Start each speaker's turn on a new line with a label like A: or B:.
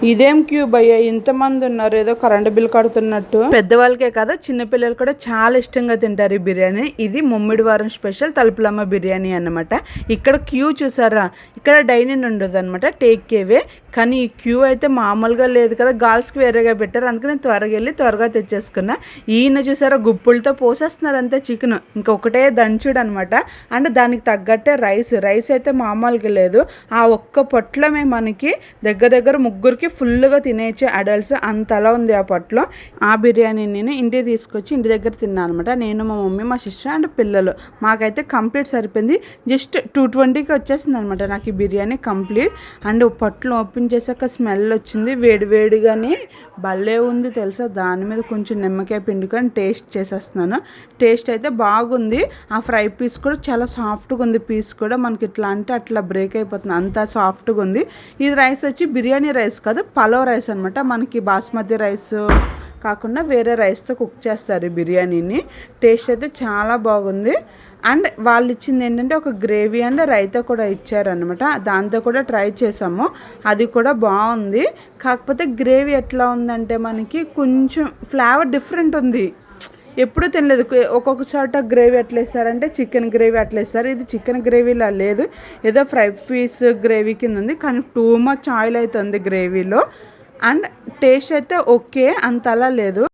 A: ఇదేం క్యూబ్ అయ్యా, ఇంతమంది ఉన్నారు, ఏదో కరెంట్ బిల్ కడుతున్నట్టు. పెద్దవాళ్ళకే కదా, చిన్నపిల్లలు కూడా చాలా ఇష్టంగా తింటారు ఈ బిర్యానీ. ఇది ముమ్మిడివారం స్పెషల్ తలుపులమ్మ బిర్యానీ అన్నమాట. ఇక్కడ క్యూ చూసారా, ఇక్కడ డైనింగ్ ఉండదు అనమాట, టేక్ అవే. కానీ ఈ క్యూ అయితే మామూలుగా లేదు కదా, గర్ల్స్కి వేరేగా పెట్టారు, అందుకని నేను త్వరగా వెళ్ళి త్వరగా తెచ్చేసుకున్నా. ఈయన చూసారా గుప్పులతో పోసేస్తున్నారు అంతే చికెన్, ఇంకొకటే దంచుడు అనమాట. అంటే దానికి తగ్గట్టే రైస్ అయితే మామూలుగా లేదు. ఆ ఒక్క పొట్లమే మనకి దగ్గర ముగ్గురికి ఫుల్గా తినేయచ్చు అడల్ట్స్, అంతలా ఉంది ఆ పొట్లో. ఆ బిర్యానీ నేను ఇంటికి తీసుకొచ్చి ఇంటి దగ్గర తిన్నాను అనమాట. నేను, మా మమ్మీ, మా సిస్టర్ అండ్ పిల్లలు. మాకైతే కంప్లీట్ సరిపోయింది. జస్ట్ 220కి వచ్చేసింది అనమాట నాకు ఈ బిర్యానీ కంప్లీట్. అండ్ పొట్లు ఓపెన్ చేశాక స్మెల్ వచ్చింది, వేడిగానే భలే ఉంది తెలుసా. దాని మీద కొంచెం నిమ్మకాయ పిండుకొని టేస్ట్ చేసేస్తున్నాను. టేస్ట్ అయితే బాగుంది. ఆ ఫ్రై పీస్ కూడా చాలా సాఫ్ట్గా ఉంది. పీస్ కూడా మనకి ఇట్లా అంటే అట్లా బ్రేక్ అయిపోతుంది, అంత సాఫ్ట్గా ఉంది. ఇది రైస్ వచ్చి బిర్యానీ రైస్ కాదు, పలావ్ రైస్ అనమాట. మనకి బాస్మతి రైస్ కాకుండా వేరే రైస్తో కుక్ చేస్తారు ఈ బిర్యానీని. టేస్ట్ అయితే చాలా బాగుంది. అండ్ వాళ్ళు ఇచ్చింది ఏంటంటే ఒక గ్రేవీ అండ్ రైతా కూడా ఇచ్చారనమాట. దాంతో కూడా ట్రై చేసాము, అది కూడా బాగుంది. కాకపోతే గ్రేవీ ఎట్లా ఉందంటే మనకి కొంచెం ఫ్లేవర్ డిఫరెంట్ ఉంది. ఎప్పుడూ తినలేదు. ఒక్కొక్క చోట గ్రేవీ ఎట్లా వేస్తారంటే చికెన్ గ్రేవీ అట్లా వేస్తారు, ఇది చికెన్ గ్రేవీలా లేదు, ఏదో ఫ్రై పీస్ గ్రేవీ కింద ఉంది. కానీ టూ మచ్ ఆయిల్ అవుతుంది గ్రేవీలో. అండ్ టేస్ట్ అయితే ఓకే, అంతలా లేదు.